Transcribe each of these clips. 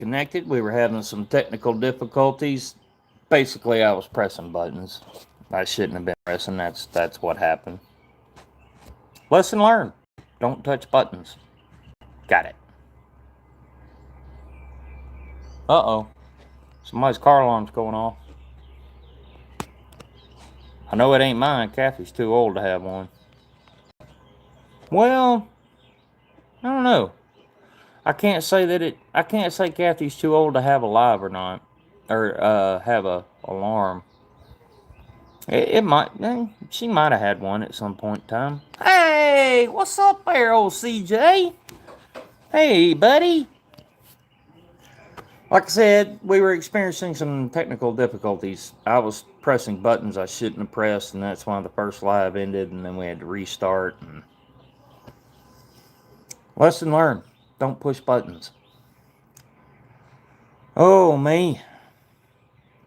connected. We were having some technical difficulties. Basically, I was pressing buttons. I shouldn't have been pressing. That's what happened. Lesson learned. Don't touch buttons. Got it. Uh-oh. Somebody's car alarm's going off. I know it ain't mine. Kathy's too old to have one. Well, I don't know. I can't say Kathy's too old to have a live or not. Or have a alarm. It might. She might have had one at some point in time. Hey, what's up there, old CJ? Hey, buddy. Like I said, we were experiencing some technical difficulties. I was pressing buttons I shouldn't have pressed, and that's why the first live ended, and then we had to restart. And lesson learned: don't push buttons. Oh me.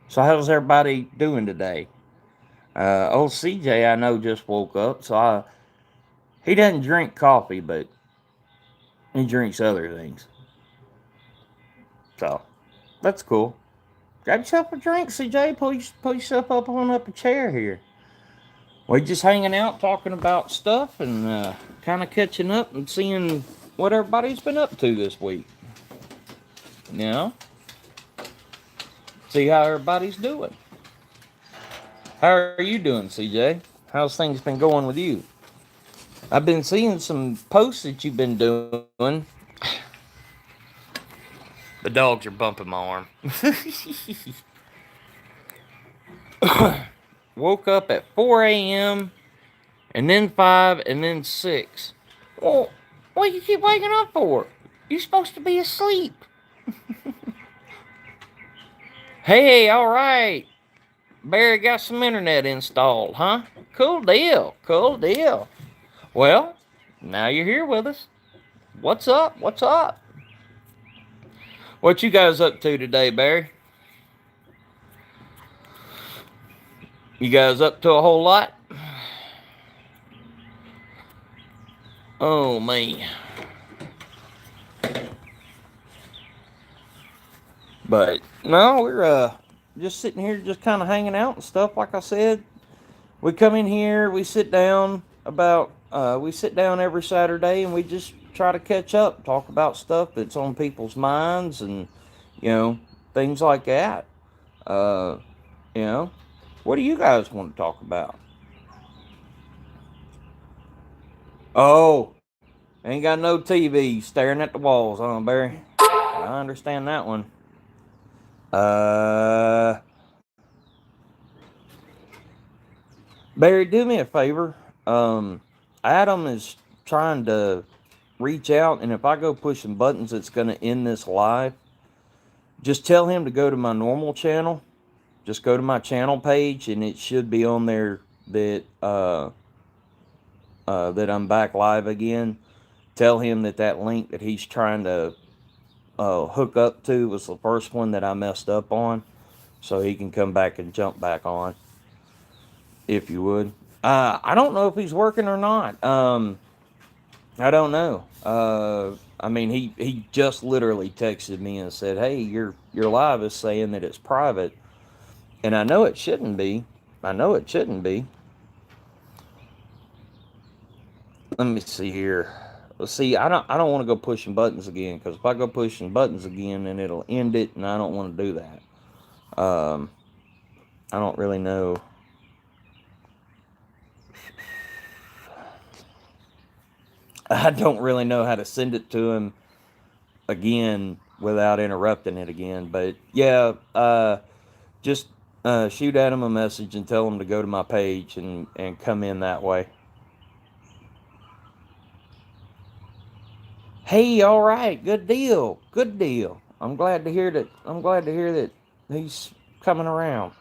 So how's everybody doing today? Old CJ, I know, just woke up, so he doesn't drink coffee, but he drinks other things. So that's cool. Grab yourself a drink, CJ. Pull yourself up a chair here. We're just hanging out, talking about stuff, and kind of catching up and seeing what everybody's been up to this week. You know, see how everybody's doing. How are you doing, CJ? How's things been going with you? I've been seeing some posts that you've been doing. The dogs are bumping my arm. Woke up at 4 a.m. and then 5 and then 6. Well, what do you keep waking up for? You're supposed to be asleep. Hey, all right. Barry got some internet installed, huh? Cool deal. Cool deal. Well, now you're here with us. What's up? What's up? What you guys up to today, Barry? You guys up to a whole lot? Oh, man. But, no, we're just sitting here just kind of hanging out and stuff. Like I said, we come in here, we sit down we sit down every Saturday and we just try to catch up, talk about stuff that's on people's minds and, you know, things like that. Uh, you know, what do you guys want to talk about? Oh, ain't got no TV staring at the walls, huh, Barry? I understand that one. Uh, Barry, do me a favor. Adam is trying to reach out, and if I go pushing buttons, it's going to end this live. Just tell him to go to my normal channel. Just go to my channel page, and it should be on there that I'm back live again. Tell him that link that he's trying to hook up to was the first one that I messed up on, so he can come back and jump back on, if you would. I don't know if he's working or not. I don't know. I mean, he just literally texted me and said, "Hey, your live is saying that it's private," and I know it shouldn't be. I know it shouldn't be. Let me see here. Let's see. I don't want to go pushing buttons again, because if I go pushing buttons again, then it'll end it, and I don't want to do that. I don't really know. I don't really know how to send it to him again without interrupting it again. But yeah, just shoot at him a message and tell him to go to my page and come in that way. Hey, all right, good deal, good deal. I'm glad to hear that. I'm glad to hear that he's coming around.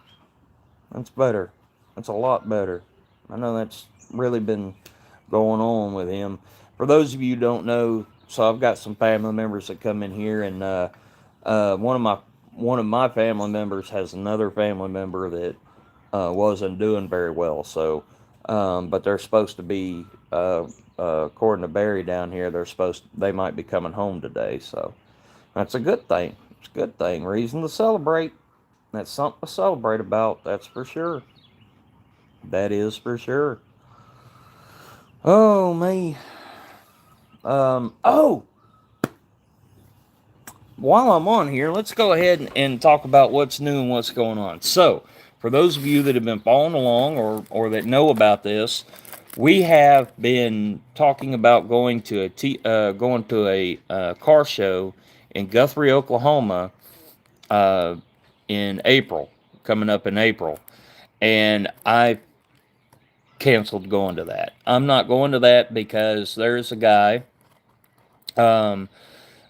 That's better. That's a lot better. I know that's really been going on with him. For those of you who don't know, so I've got some family members that come in here, and one of my family members has another family member that wasn't doing very well. So, but they're supposed to be, according to Barry down here, they might be coming home today. So that's a good thing. It's a good thing. Reason to celebrate. That's something to celebrate about. That's for sure. That is for sure. Oh, me. Oh, while I'm on here, let's go ahead and talk about what's new and what's going on. So, for those of you that have been following along or that know about this, we have been talking about going to a car show in Guthrie, Oklahoma, uh, in April, coming up in April, and I canceled going to that. I'm not going to that because there's a guy, um,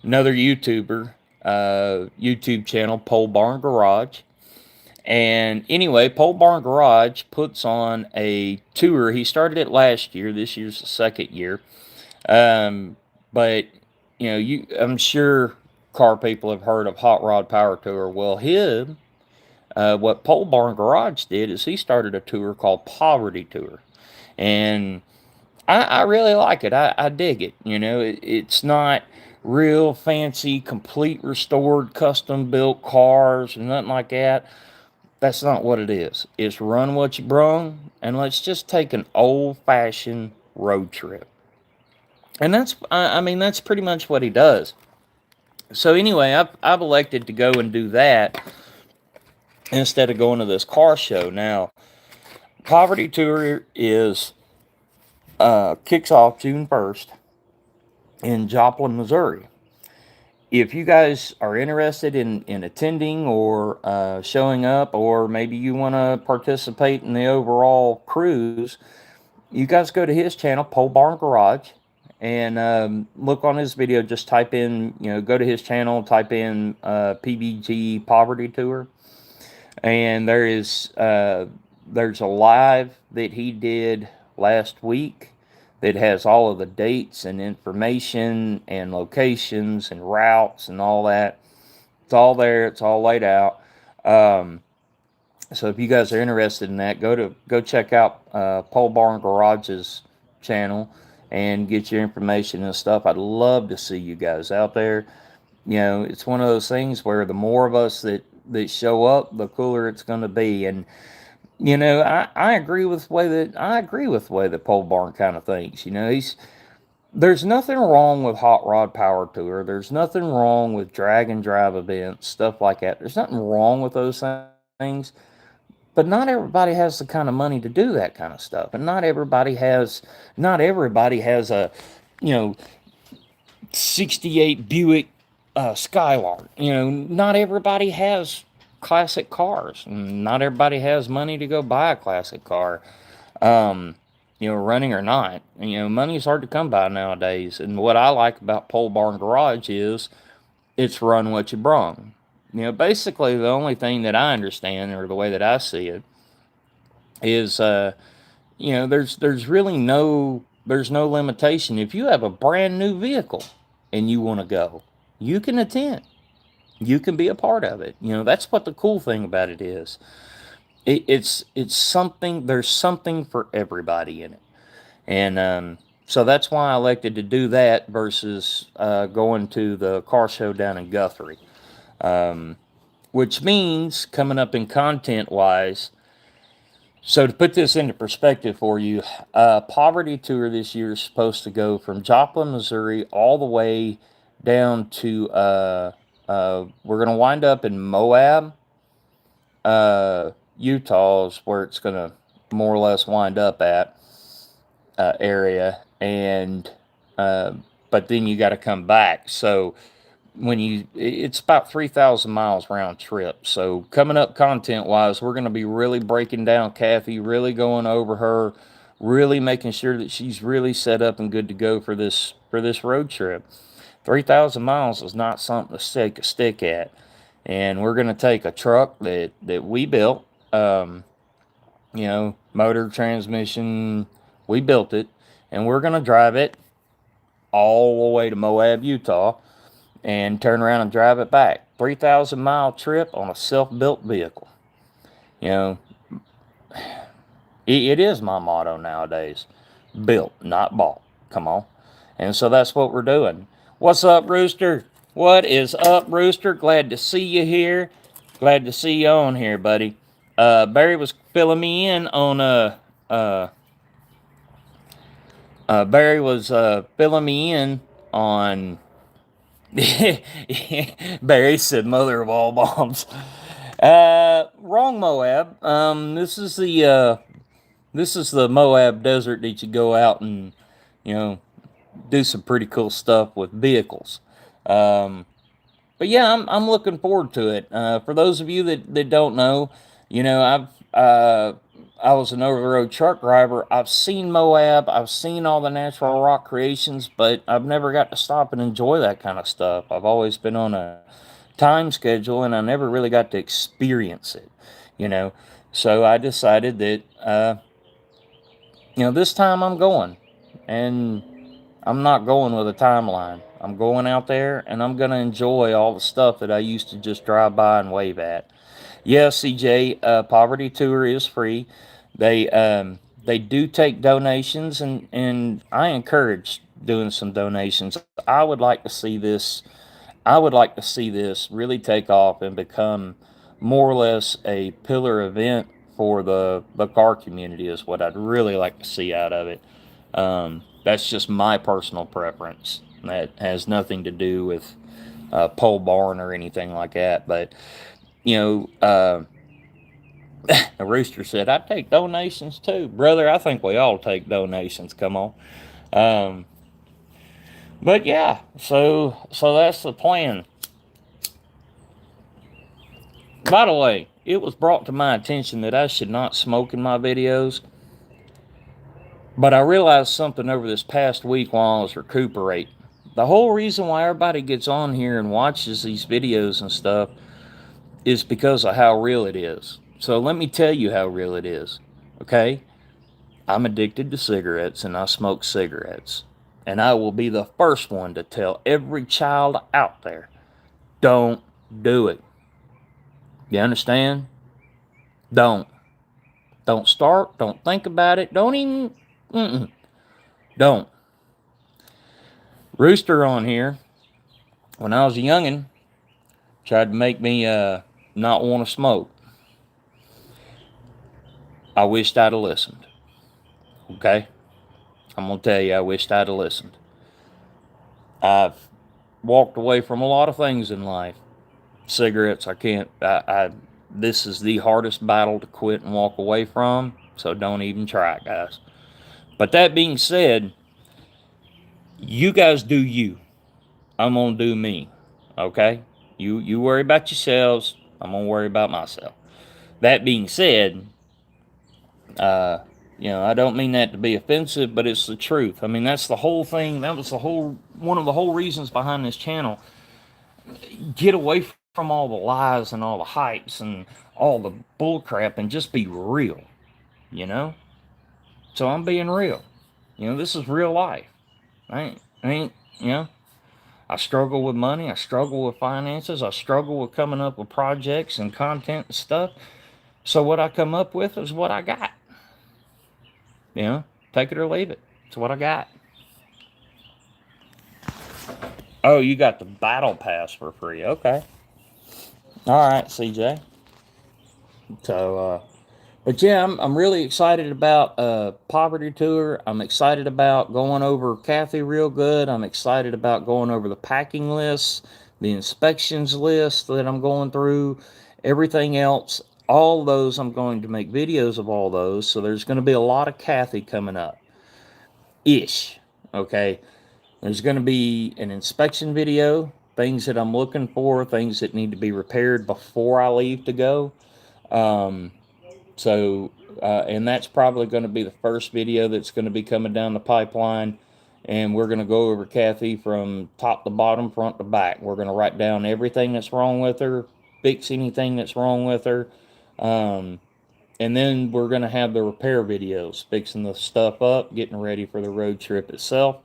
another YouTuber, YouTube channel, Pole Barn Garage. And anyway, Pole Barn Garage puts on a tour. He started it last year. This year's the second year. But I'm sure car people have heard of Hot Rod Power Tour. Well, what Pole Barn Garage did is he started a tour called Poverty Tour, and I really like it. I dig it. It's not real fancy, complete restored, custom built cars and nothing like that. That's not what it is. It's run what you brung, and let's just take an old fashioned road trip. And that's pretty much what he does. So anyway, I've elected to go and do that instead of going to this car show. Now, Poverty Tour is kicks off June 1st in Joplin, Missouri. If you guys are interested in attending or showing up, or maybe you want to participate in the overall cruise, you guys go to his channel, Pole Barn Garage, and look on his video. Just type in, go to his channel, type in PBG Poverty Tour, and there's a live that he did last week that has all of the dates and information and locations and routes and all that. It's all there. It's all laid out. So if you guys are interested in that, go check out Pole Barn Garage's channel and get your information and stuff. I'd love to see you guys out there. It's one of those things where the more of us that show up, the cooler it's going to be. And I agree with the way that Pole Barn kind of thinks. There's nothing wrong with Hot Rod Power Tour. There's nothing wrong with drag and drive events, stuff like that. There's nothing wrong with those things. But not everybody has the kind of money to do that kind of stuff. And not everybody has a, 68 Buick Skylark. Not everybody has classic cars. Not everybody has money to go buy a classic car. Running or not. Money's hard to come by nowadays. And what I like about Pole Barn Garage is it's run what you brung. Basically the only thing that I understand, or the way that I see it, is there's really no limitation. If you have a brand new vehicle and you want to go, you can attend. You can be a part of it. That's what the cool thing about it is. It's something. There's something for everybody in it, and so that's why I elected to do that versus going to the car show down in Guthrie, which means coming up in content wise. So to put this into perspective for you, Poverty Tour this year is supposed to go from Joplin, Missouri, all the way down to we're going to wind up in Moab, Utah is where it's going to more or less wind up at area, and but then you got to come back. So it's about 3,000 miles round trip. So coming up content wise, we're going to be really breaking down Kathy, really going over her, really making sure that she's really set up and good to go for this road trip. 3,000 miles is not something to stick a stick at. And we're going to take a truck that we built, motor, transmission, we built it, and we're going to drive it all the way to Moab, Utah, and turn around and drive it back. 3,000 mile trip on a self-built vehicle. It is my motto nowadays. Built, not bought. Come on. And so that's what we're doing. What's up, Rooster? What is up, Rooster? Glad to see you here. Glad to see you on here, buddy. Barry was filling me in on Barry was filling me in on. Barry said, "Mother of all bombs." Wrong Moab. This is the Moab Desert that you go out and, you know, do some pretty cool stuff with vehicles. But yeah, I'm looking forward to it. For those of you that don't know, you know, I was an over the road truck driver. I've seen Moab. I've seen all the natural rock creations, but I've never got to stop and enjoy that kind of stuff. I've always been on a time schedule, and I never really got to experience it. You know, so I decided that this time I'm going, and I'm not going with a timeline. I'm going out there and I'm going to enjoy all the stuff that I used to just drive by and wave at. Yes, CJ, Poverty Tour is free. They do take donations, and I encourage doing some donations. I would like to see this. I would like to see this really take off and become more or less a pillar event for the car community. Is what I'd really like to see out of it. That's just my personal preference. That has nothing to do with pole barn or anything like that. But you know, the Rooster said, "I take donations too, brother. I think we all take donations. Come on." Um, but yeah, so that's the plan. By the way, it was brought to my attention that I should not smoke in my videos. But I realized something over this past week while I was recuperating. The whole reason why everybody gets on here and watches these videos and stuff is because of how real it is. So let me tell you how real it is. Okay? I'm addicted to cigarettes and I smoke cigarettes. And I will be the first one to tell every child out there, don't do it. You understand? Don't. Don't start. Don't think about it. Don't even. Don't. Rooster on here, when I was a youngin', tried to make me not want to smoke. I wished I'd have listened. Okay? I'm going to tell you, I wished I'd have listened. I've walked away from a lot of things in life. Cigarettes, I can't. This is the hardest battle to quit and walk away from, so don't even try it, guys. But that being said, you guys do you. I'm going to do me. Okay? You worry about yourselves. I'm going to worry about myself. That being said, I don't mean that to be offensive, but it's the truth. I mean, that's the whole thing. That was one of the whole reasons behind this channel. Get away from all the lies and all the hypes and all the bullcrap and just be real, you know? So I'm being real. This is real life. I ain't, I struggle with money. I struggle with finances. I struggle with coming up with projects and content and stuff. So what I come up with is what I got. Take it or leave it. It's what I got. Oh, you got the battle pass for free. Okay. All right, CJ. So, but yeah, I'm really excited about Poverty Tour. I'm excited about going over Kathy real good. I'm excited about going over the packing lists, the inspections list that I'm going through, everything else. All those, I'm going to make videos of all those. So there's going to be a lot of Kathy coming up. Ish. Okay. There's going to be an inspection video, things that I'm looking for, things that need to be repaired before I leave to go. And that's probably going to be the first video that's going to be coming down the pipeline. And we're going to go over Kathy from top to bottom, front to back. We're going to write down everything that's wrong with her, fix anything that's wrong with her. And then we're going to have the repair videos, fixing the stuff up, getting ready for the road trip itself.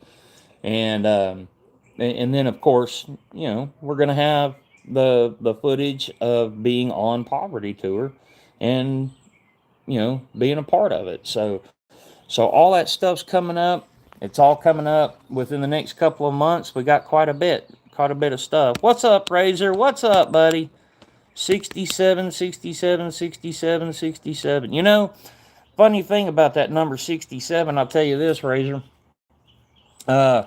And then, of course, we're going to have the footage of being on Poverty Tour and, being a part of it. So all that stuff's coming up. It's all coming up within the next couple of months. We got quite a bit quite a bit of stuff. What's up, Razor? What's up, buddy? 67, 67, 67, 67. You know, funny thing about that number 67, I'll tell you this, Razor. My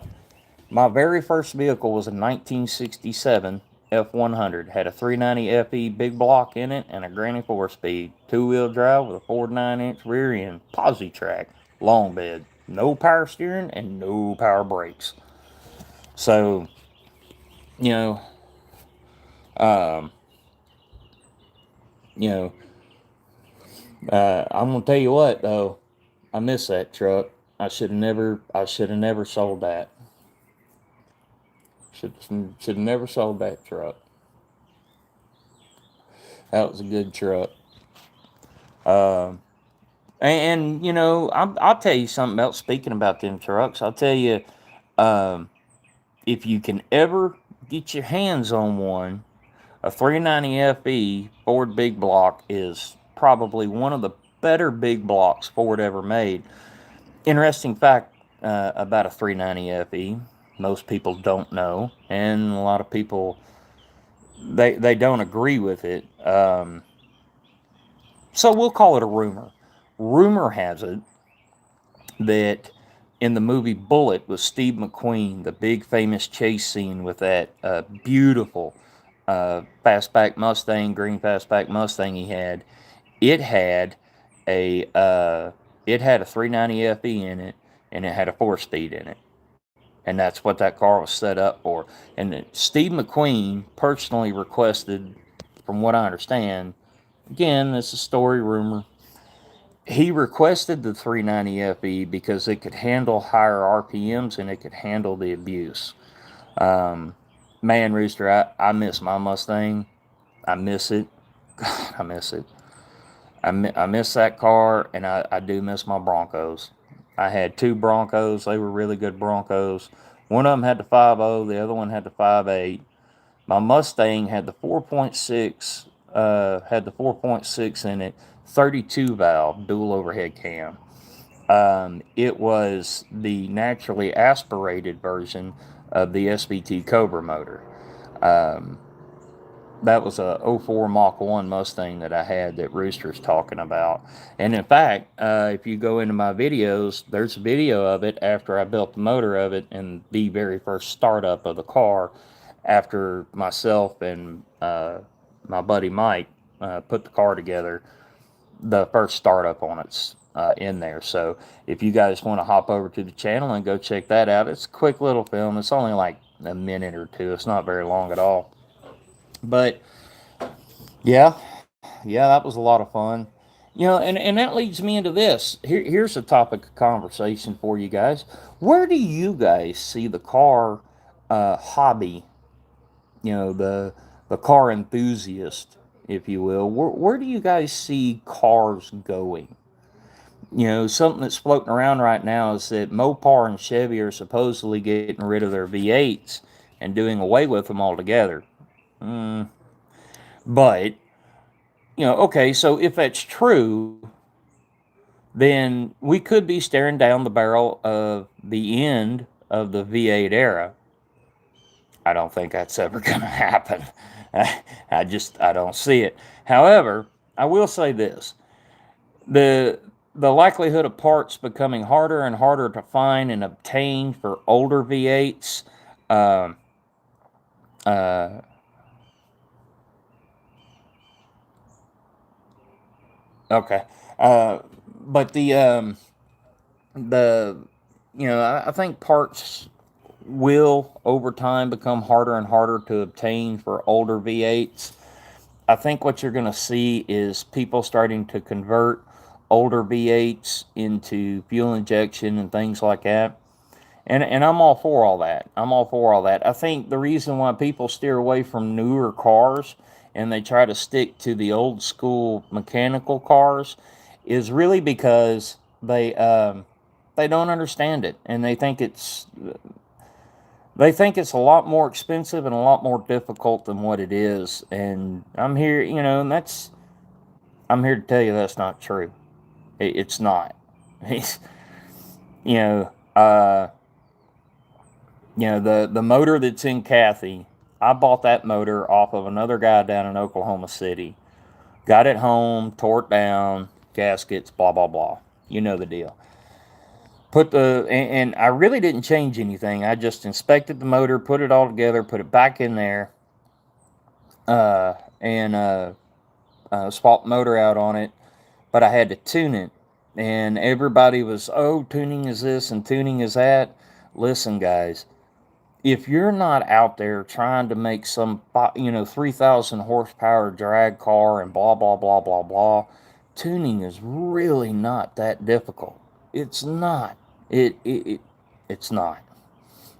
very first vehicle was a 1967 F100. Had a 390 FE big block in it and a granny 4-speed. Two-wheel drive with a 49-inch rear end. Posi-track. Long bed. No power steering and no power brakes. So, you know, um, you know, I'm gonna tell you what though, I miss that truck. I should have never sold that. Should have never sold that truck. That was a good truck. And you know, I'll tell you something else. Speaking about them trucks, I'll tell you, if you can ever get your hands on one, a 390 FE Ford big block is probably one of the better big blocks Ford ever made. Interesting fact about a 390 FE, most people don't know, and a lot of people they don't agree with it. So we'll call it a rumor. Rumor has it that in the movie Bullitt with Steve McQueen, the big famous chase scene with that beautiful fastback Mustang, green fastback Mustang he had, it had a 390 FE in it, and it had a 4-speed in it, and that's what that car was set up for. And Steve McQueen personally requested, from what I understand, again, this is story rumor, he requested the 390 FE because it could handle higher RPMs and it could handle the abuse. Man, Rooster, I miss my Mustang. I miss it. God, I miss it. I miss that car, and I do miss my Broncos. I had two Broncos. They were really good Broncos. One of them had the 5.0. The other one had the 5.8. My Mustang had the 4.6. Had the 4.6 in it. 32 valve dual overhead cam. It was the naturally aspirated version of the SVT Cobra motor. That was a 04 Mach 1 Mustang that I had that Rooster's talking about. And in fact, if you go into my videos, there's a video of it after I built the motor of it and the very first startup of the car after myself and my buddy Mike put the car together. The first startup on it's in there. So if you guys want to hop over to the channel and go check that out, it's a quick little film. It's only like a minute or two. It's not very long at all. But yeah, that was a lot of fun. You know, and that leads me into this. Here's a topic of conversation for you guys. Where do you guys see the car hobby? You know, the car enthusiast, if you will. Where do you guys see cars going? You know, something that's floating around right now is that Mopar and Chevy are supposedly getting rid of their V8s and doing away with them altogether. But, you know, okay, so if that's true, then we could be staring down the barrel of the end of the V8 era. I don't think that's ever going to happen. I don't see it. However, I will say this. The likelihood of parts becoming harder and harder to find and obtain for older V8s, okay. But you know, I think parts will over time become harder and harder to obtain for older V8s. I think what you're going to see is people starting to convert older V8s into fuel injection and things like that. And I'm all for all that. I think the reason why people steer away from newer cars and they try to stick to the old school mechanical cars is really because they don't understand it, and they think it's a lot more expensive and a lot more difficult than what it is. And I'm here, you know, and I'm here to tell you that's not true. It's not. You know, You know, the motor that's in Kathy, I bought that motor off of another guy down in Oklahoma City. Got it home, tore it down, gaskets, blah blah blah. You know the deal. And I really didn't change anything. I just inspected the motor, put it all together, put it back in there, and swapped motor out on it. But I had to tune it, and everybody was, oh, tuning is this and tuning is that. Listen, guys, if you're not out there trying to make some 3,000 horsepower drag car and blah blah blah blah blah, tuning is really not that difficult. It's not. It's not.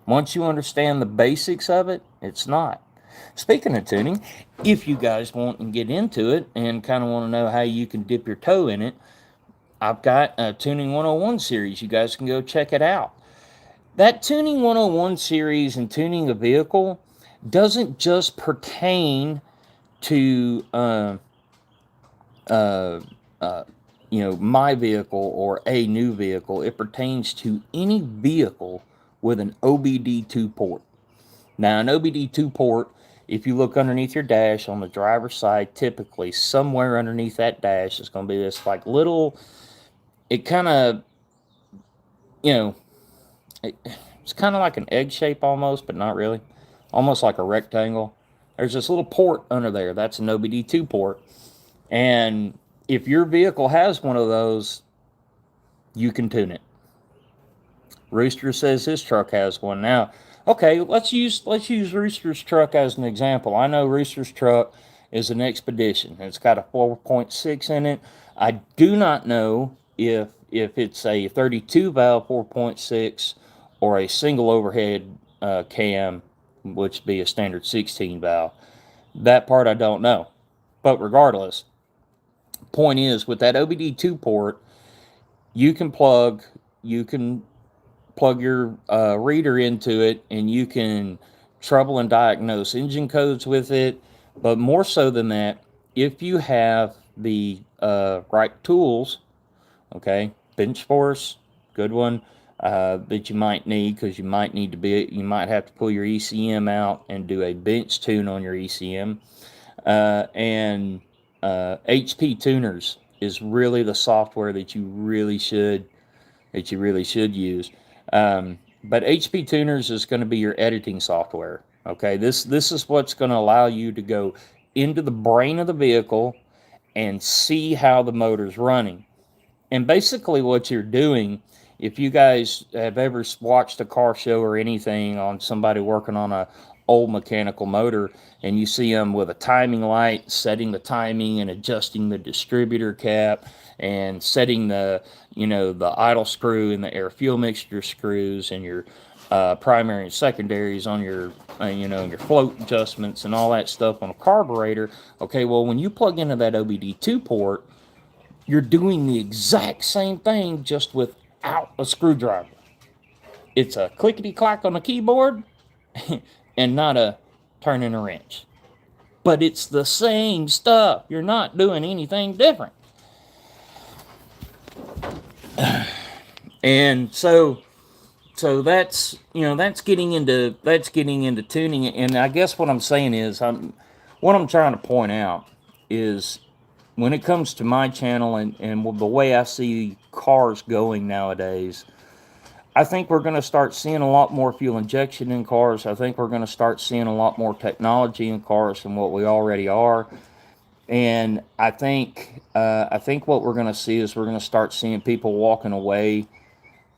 Once you understand the basics of it, it's not. Speaking of tuning, if you guys want to get into it and kind of want to know how you can dip your toe in it, I've got a Tuning 101 series. You guys can go check it out. That Tuning 101 series and tuning a vehicle doesn't just pertain to my vehicle or a new vehicle. It pertains to any vehicle with an OBD2 port. Now, an OBD2 port, if you look underneath your dash on the driver's side, typically somewhere underneath that dash is going to be this like little, it kind of, it's kind of like an egg shape almost, but not really. Almost like a rectangle. There's this little port under there. That's an OBD2 port. And if your vehicle has one of those, you can tune it. Rooster says his truck has one. Now, okay, let's use Rooster's truck as an example. I know Rooster's truck is an Expedition. It's got a 4.6 in it. I do not know if it's a 32 valve 4.6 or a single overhead cam, which would be a standard 16 valve. That part I don't know. But regardless, point is, with that OBD2 port, you can plug your reader into it, and you can trouble and diagnose engine codes with it. But more so than that, if you have the right tools, okay, bench force, good one, that you might need, because you might have to pull your ECM out and do a bench tune on your ECM. And HP Tuners is really the software that you really should use. But HP Tuners is going to be your editing software. Okay, this is what's going to allow you to go into the brain of the vehicle and see how the motor's running. And basically what you're doing, if you guys have ever watched a car show or anything on somebody working on a old mechanical motor, and you see them with a timing light, setting the timing and adjusting the distributor cap and setting the idle screw and the air fuel mixture screws and your primary and secondaries on your your float adjustments and all that stuff on a carburetor. Okay, well, when you plug into that OBD2 port, you're doing the exact same thing, just without a screwdriver. It's a clickety clack on the keyboard and not a turning a wrench. But it's the same stuff. You're not doing anything different. And so that's getting into tuning. And I guess what I'm saying is, what I'm trying to point out is, when it comes to my channel and the way I see cars going nowadays, I think we're going to start seeing a lot more fuel injection in cars. I think we're going to start seeing a lot more technology in cars than what we already are. And I think what we're going to see is, we're going to start seeing people walking away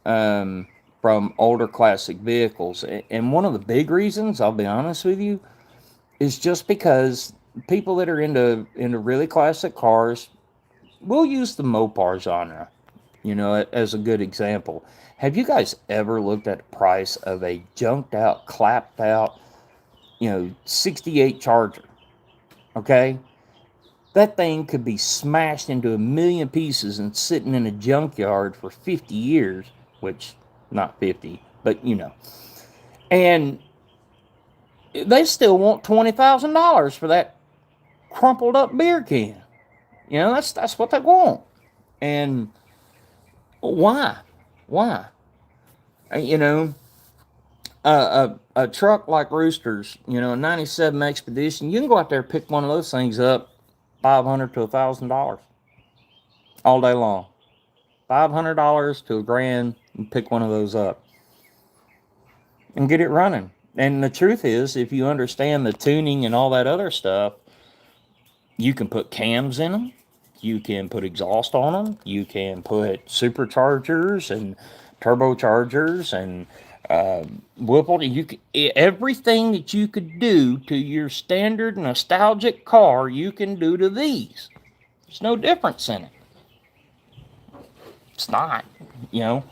from older classic vehicles. And one of the big reasons, I'll be honest with you, is just because people that are into really classic cars, we'll use the Mopar genre, as a good example. Have you guys ever looked at the price of a junked out, clapped out, 68 Charger? Okay? That thing could be smashed into a million pieces and sitting in a junkyard for 50 years, which, not 50, but And they still want $20,000 for that crumpled up beer can. That's what they want. And why? a truck like Rooster's, you know, a '97 Expedition, you can go out there and pick one of those things up, $500 to $1,000 all day long. $500 to $1,000, and pick one of those up and get it running. And the truth is, if you understand the tuning and all that other stuff, you can put cams in them, you can put exhaust on them, you can put superchargers and turbochargers and Whipple. You can, everything that you could do to your standard nostalgic car, you can do to these. There's no difference in it. It's not, you know.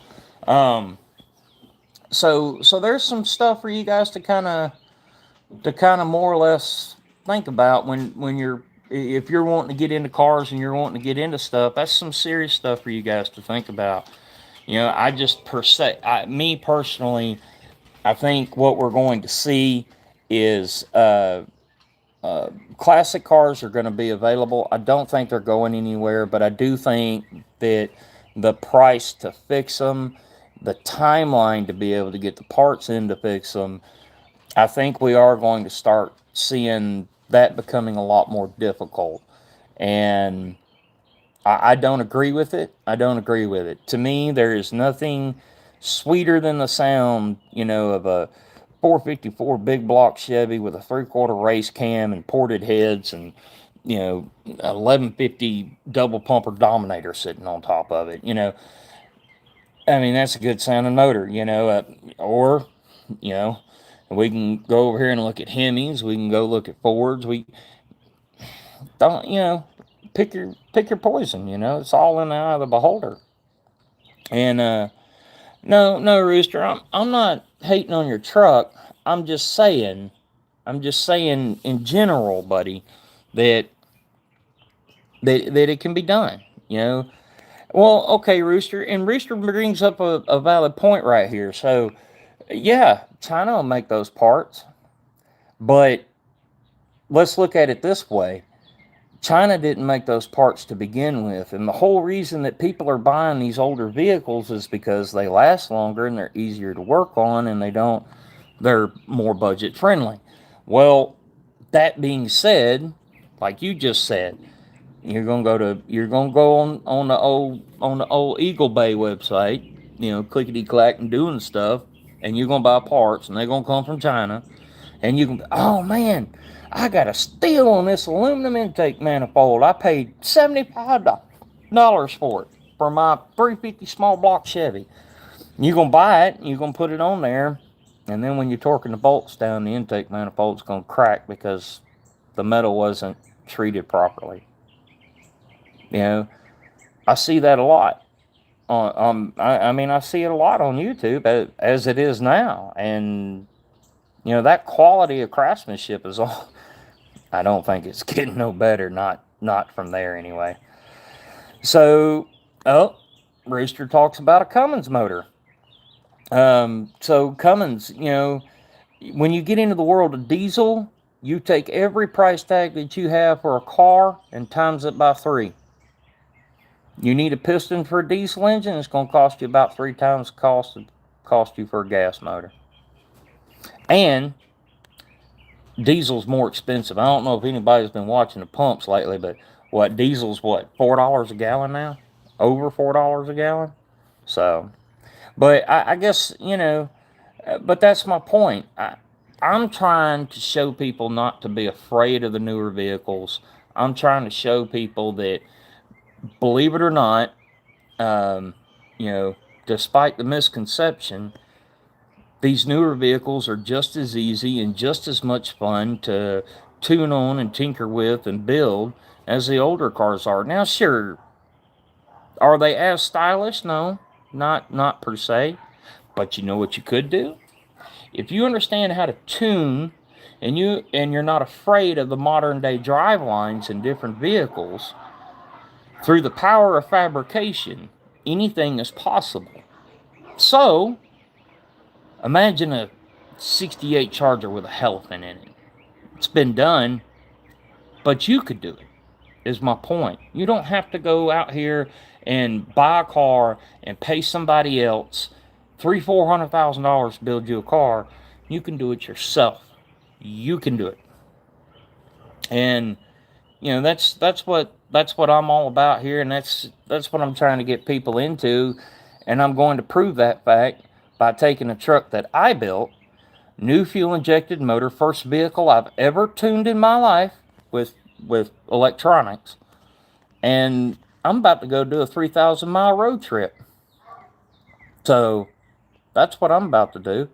So there's some stuff for you guys to kind of more or less think about when you're, if you're wanting to get into cars and you're wanting to get into stuff. That's some serious stuff for you guys to think about. You know, I just me personally, I think what we're going to see is classic cars are going to be available. I don't think they're going anywhere, but I do think that the price to fix them, the timeline to be able to get the parts in to fix them, I think we are going to start seeing that becoming a lot more difficult. And I don't agree with it. I don't agree with it. To me, there is nothing sweeter than the sound, you know, of a 454 big block Chevy with a 3/4 race cam and ported heads and, you know, 1150 double pumper Dominator sitting on top of it. You know, I mean, that's a good sounding motor, you know, or, you know, we can go over here and look at Hemis. We can go look at Fords. We don't, you know, pick your poison. You know, it's all in the eye of the beholder. And no, Rooster, I'm not hating on your truck. I'm just saying in general, buddy, that it can be done. You know. Well, okay, Rooster, and Rooster brings up a valid point right here. So, yeah, China will make those parts, but let's look at it this way. China didn't make those parts to begin with, and the whole reason that people are buying these older vehicles is because they last longer and they're easier to work on, and they're more budget friendly. Well, that being said, like you just said, you're gonna go on the old Eagle Bay website, you know, clickety clack and doing stuff, and you're gonna buy parts, and they're gonna come from China, and you can, oh man, I got a steal on this aluminum intake manifold. I paid $75 for it for my 350 small block Chevy. You're gonna buy it, you're gonna put it on there, and then when you're torquing the bolts down, the intake manifold's gonna crack because the metal wasn't treated properly. You know, I see that a lot. I mean, I see it a lot on YouTube as it is now, and you know that quality of craftsmanship is all. I don't think it's getting no better. Not from there anyway. So, Rooster talks about a Cummins motor. So Cummins, you know, when you get into the world of diesel, you take every price tag that you have for a car and times it by 3. You need a piston for a diesel engine, it's going to cost you about 3 times the cost you for a gas motor. And diesel's more expensive. I don't know if anybody's been watching the pumps lately, but diesel's $4 a gallon now? Over $4 a gallon? So, but I guess, you know, but that's my point. I'm trying to show people not to be afraid of the newer vehicles. I'm trying to show people that, believe it or not, you know, despite the misconception, these newer vehicles are just as easy and just as much fun to tune on and tinker with and build as the older cars are. Now, sure, are they as stylish? No, not per se. But you know what you could do? If you understand how to tune and you're not afraid of the modern day drive lines in different vehicles, through the power of fabrication, anything is possible. So, imagine a 68 Charger with a Hellfin in it. It's been done, but you could do it, is my point. You don't have to go out here and buy a car and pay somebody else $300,000-$400,000 to build you a car You can do it yourself. You can do it. And that's what I'm all about here, and that's what I'm trying to get people into, and I'm going to prove that fact by taking a truck that I built, new fuel injected motor, first vehicle I've ever tuned in my life with electronics, and I'm about to go do a 3,000-mile road trip. So that's what I'm about to do,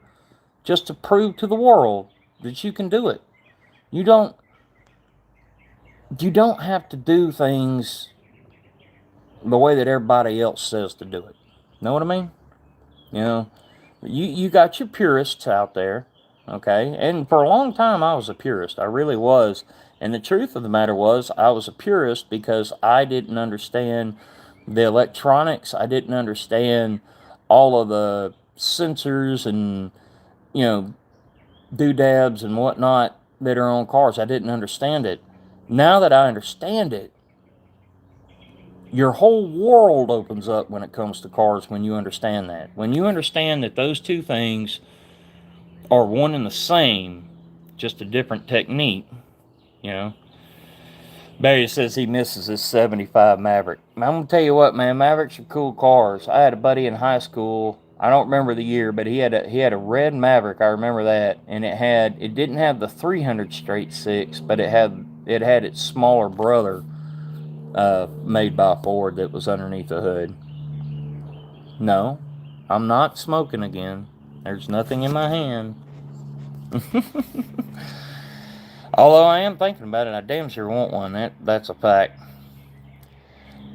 just to prove to the world that you can do it. You don't have to do things the way that everybody else says to do it. Know what I mean? You got your purists out there, okay? And for a long time, I was a purist. I really was. And the truth of the matter was, I was a purist because I didn't understand the electronics. I didn't understand all of the sensors and, doodads and whatnot that are on cars. I didn't understand it. Now that I understand it, your whole world opens up when it comes to cars when you understand that. When you understand that those two things are one and the same, just a different technique, Barry says he misses his 75 Maverick. I'm going to tell you what, man, Mavericks are cool cars. I had a buddy in high school, I don't remember the year, but he had a red Maverick, I remember that, and it didn't have the 300 straight six, but it had its smaller brother made by Ford that was underneath the hood. No, I'm not smoking again. There's nothing in my hand. Although I am thinking about it, I damn sure want one. That's a fact.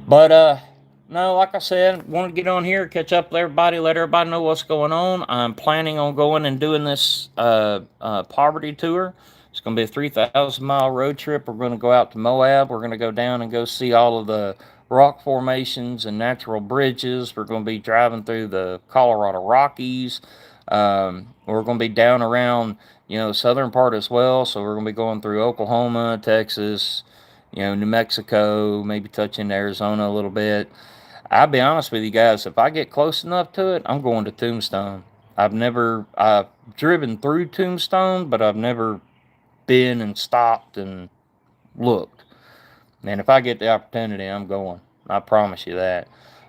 But no, like I said, wanted to get on here, catch up with everybody, let everybody know what's going on. I'm planning on going and doing this poverty tour. It's going to be a 3,000-mile road trip. We're going to go out to Moab. We're going to go down and go see all of the rock formations and natural bridges. We're going to be driving through the Colorado Rockies. We're going to be down around, southern part as well. So we're going to be going through Oklahoma, Texas, New Mexico, maybe touching Arizona a little bit. I'll be honest with you guys, if I get close enough to it, I'm going to Tombstone. I've driven through Tombstone, but I've never been and stopped and looked. And if I get the opportunity, I'm going. I promise you that.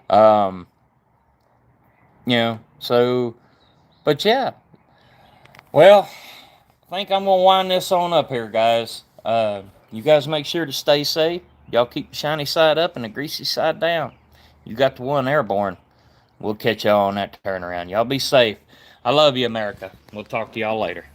But yeah. Well, I think I'm going to wind this on up here, guys. You guys make sure to stay safe. Y'all keep the shiny side up and the greasy side down. You got the one airborne. We'll catch y'all on that turnaround. Y'all be safe. I love you, America. We'll talk to y'all later.